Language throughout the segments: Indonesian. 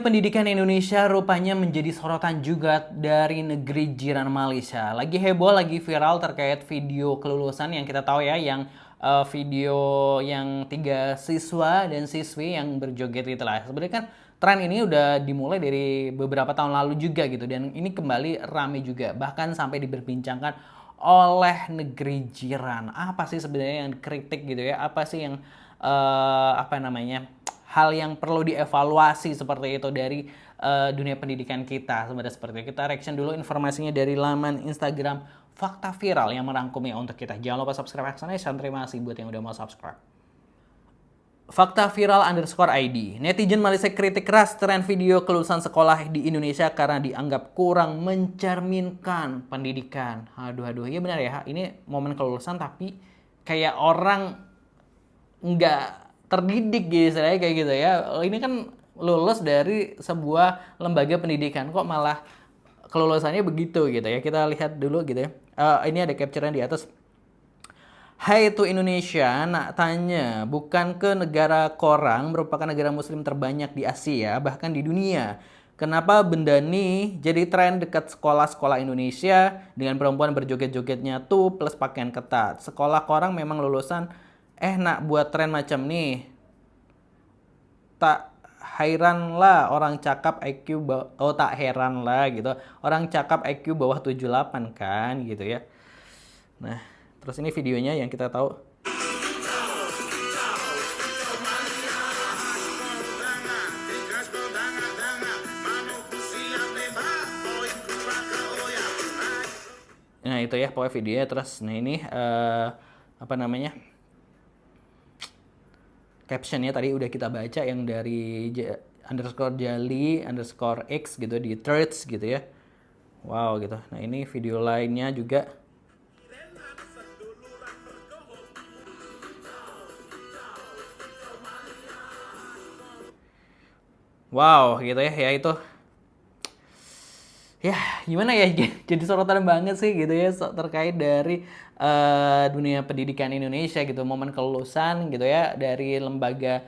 pendidikan Indonesia rupanya menjadi sorotan juga dari negeri jiran Malaysia. Lagi heboh, lagi viral terkait video kelulusan yang kita tahu ya, yang video yang 3 siswa dan siswi yang berjoget gitu lah. Sebenarnya kan tren ini udah dimulai dari beberapa tahun lalu juga gitu, dan ini kembali rame juga, bahkan sampai diperbincangkan oleh negeri jiran. Apa sih sebenarnya yang kritik gitu ya? Apa sih yang apa namanya? Hal yang perlu dievaluasi seperti itu dari dunia pendidikan kita sebenarnya seperti itu. Kita reaction dulu informasinya dari laman Instagram Fakta Viral yang merangkumnya untuk kita. Jangan lupa subscribe channel ini. Terima kasih buat yang udah mau subscribe. Fakta Viral _ID. Netizen Malaysia kritik keras tren video kelulusan sekolah di Indonesia karena dianggap kurang mencerminkan pendidikan. Aduh, iya benar ya. Ini momen kelulusan tapi kayak orang nggak terdidik gitu, istilahnya kayak gitu ya. Ini kan lulus dari sebuah lembaga pendidikan, kok malah kelulusannya begitu gitu ya. Kita lihat dulu gitu ya. Ini ada capture di atas. Hai itu Indonesia, nak tanya, bukan ke negara korang merupakan negara muslim terbanyak di Asia, bahkan di dunia. Kenapa benda nih jadi tren dekat sekolah-sekolah Indonesia dengan perempuan berjoget-jogetnya tuh plus pakaian ketat. Sekolah korang memang lulusan nak buat tren macam nih. Tak heran lah orang cakap IQ tak heran lah gitu. Orang cakap IQ bawah 78 kan gitu ya. Nah, terus ini videonya yang kita tahu. Nah, itu ya pokoknya videonya. Terus nah ini apa namanya? Captionnya tadi udah kita baca yang dari _jali_x gitu di threads gitu ya. Wow gitu. Nah ini video lainnya juga. Wow gitu ya itu. Ya gimana ya, jadi sorotan banget sih gitu ya terkait dari dunia pendidikan Indonesia gitu, momen kelulusan gitu ya dari lembaga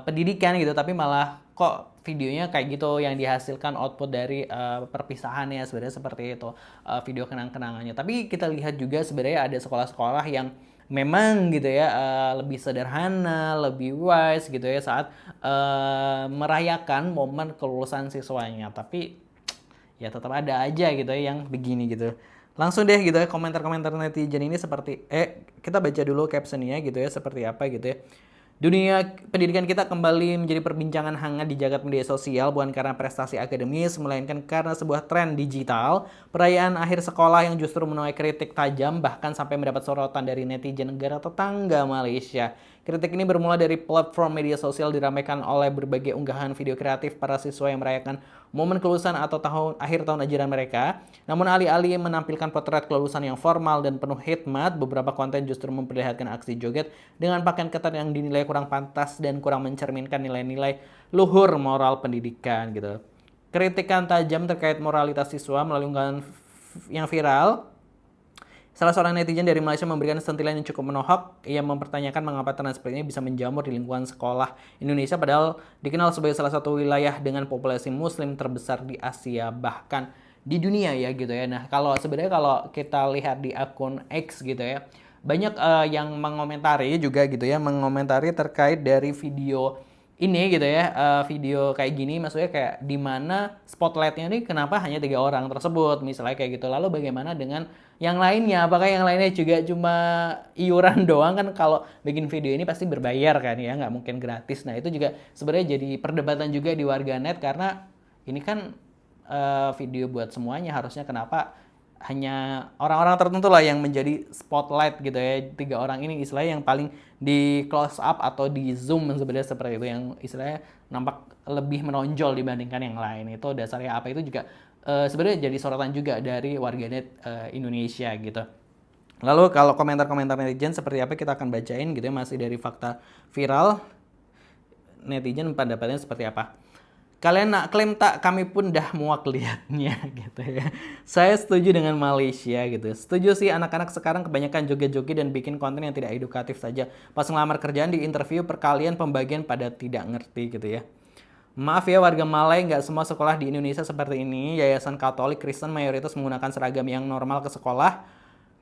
pendidikan gitu, tapi malah kok videonya kayak gitu yang dihasilkan output dari perpisahannya sebenarnya seperti itu, video kenang-kenangannya. Tapi kita lihat juga sebenarnya ada sekolah-sekolah yang memang gitu ya lebih sederhana, lebih wise gitu ya saat merayakan momen kelulusan siswanya. Tapi ya tetap ada aja gitu ya yang begini gitu. Langsung deh gitu ya komentar-komentar netizen ini seperti kita baca dulu captionnya gitu ya seperti apa gitu ya. Dunia pendidikan kita kembali menjadi perbincangan hangat di jagat media sosial, bukan karena prestasi akademis, melainkan karena sebuah tren digital, perayaan akhir sekolah yang justru menuai kritik tajam, bahkan sampai mendapat sorotan dari netizen negara tetangga Malaysia. Kritik ini bermula dari platform media sosial diramaikan oleh berbagai unggahan video kreatif para siswa yang merayakan momen kelulusan atau akhir tahun ajaran mereka. Namun alih-alih menampilkan potret kelulusan yang formal dan penuh hikmat, beberapa konten justru memperlihatkan aksi joget dengan pakaian ketat yang dinilai kurang pantas dan kurang mencerminkan nilai-nilai luhur moral pendidikan gitu. Kritikan tajam terkait moralitas siswa melalui unggahan yang viral. Salah seorang netizen dari Malaysia memberikan sentilan yang cukup menohok. Ia mempertanyakan mengapa tren seperti ini bisa menjamur di lingkungan sekolah Indonesia, padahal dikenal sebagai salah satu wilayah dengan populasi muslim terbesar di Asia, bahkan di dunia ya gitu ya. Nah sebenarnya kalau kita lihat di akun X gitu ya, banyak yang mengomentari juga gitu ya, mengomentari terkait dari video ini gitu ya, video kayak gini, maksudnya kayak di mana spotlightnya ini kenapa hanya 3 orang tersebut misalnya kayak gitu. Lalu bagaimana dengan yang lainnya, apakah yang lainnya juga cuma iuran doang? Kan kalau bikin video ini pasti berbayar kan ya, nggak mungkin gratis. Nah itu juga sebenarnya jadi perdebatan juga di warganet, karena ini kan video buat semuanya, harusnya kenapa hanya orang-orang tertentu lah yang menjadi spotlight gitu ya. 3 orang ini istilahnya yang paling di close up atau di zoom sebenarnya seperti itu, yang istilahnya nampak lebih menonjol dibandingkan yang lain. Itu dasarnya apa, itu juga sebenarnya jadi sorotan juga dari warganet Indonesia gitu. Lalu kalau komentar-komentar netizen seperti apa kita akan bacain gitu ya, masih dari Fakta Viral. Netizen pendapatnya seperti apa? Kalian nak klaim tak, kami pun dah muak lihatnya gitu ya. Saya setuju dengan Malaysia gitu. Setuju sih, anak-anak sekarang kebanyakan joget-joget dan bikin konten yang tidak edukatif saja. Pas ngelamar kerjaan di interview perkalian pembagian pada tidak ngerti gitu ya. Maaf ya warga Malay, nggak semua sekolah di Indonesia seperti ini. Yayasan Katolik Kristen mayoritas menggunakan seragam yang normal ke sekolah.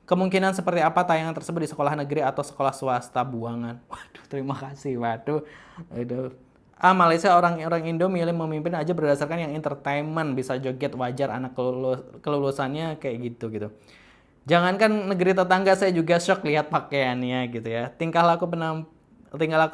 Kemungkinan seperti apa tayangan tersebut di sekolah negeri atau sekolah swasta buangan. Waduh, terima kasih. Waduh. Aduh. Malaysia orang-orang Indo milih memimpin aja berdasarkan yang entertainment, bisa joget wajar anak kelulusannya kayak gitu gitu. Jangankan negeri tetangga saya juga shock lihat pakaiannya gitu ya. Tingkah laku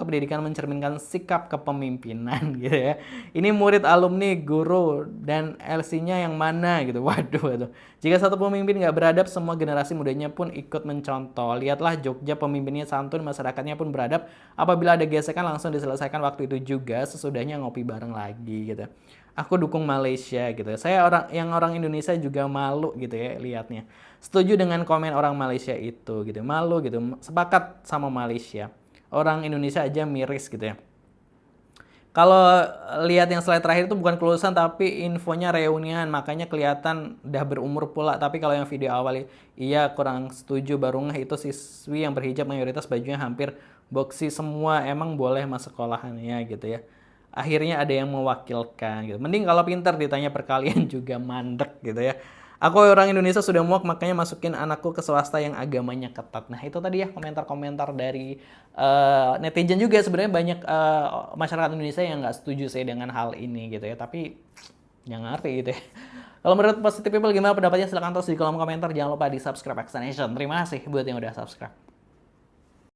pendidikan mencerminkan sikap kepemimpinan gitu ya. Ini murid alumni, guru, dan LC-nya yang mana gitu. Waduh, waduh. Jika satu pemimpin nggak beradab, semua generasi mudanya pun ikut mencontoh. Lihatlah Jogja, pemimpinnya santun, masyarakatnya pun beradab. Apabila ada gesekan langsung diselesaikan waktu itu juga, sesudahnya ngopi bareng lagi gitu. Aku dukung Malaysia gitu. Saya orang Indonesia juga malu gitu ya lihatnya. Setuju dengan komen orang Malaysia itu gitu. Malu gitu. Sepakat sama Malaysia. Orang Indonesia aja miris gitu ya. Kalau lihat yang slide terakhir itu bukan kelulusan tapi infonya reunian, makanya kelihatan udah berumur pula. Tapi kalau yang video awal iya kurang setuju, baru ngeh itu siswi yang berhijab mayoritas bajunya hampir boxy semua, emang boleh masuk sekolahannya gitu ya. Akhirnya ada yang mewakilkan gitu. Mending kalau pintar ditanya perkalian juga mandek gitu ya. Aku orang Indonesia sudah muak makanya masukin anakku ke swasta yang agamanya ketat. Nah itu tadi ya komentar-komentar dari netizen juga sebenarnya banyak masyarakat Indonesia yang nggak setuju sih dengan hal ini gitu ya. Tapi nggak ngerti gitu ya. Kalau menurut Positive People gimana pendapatnya silahkan tulis di kolom komentar. Jangan lupa di subscribe Nation. Terima kasih buat yang udah subscribe.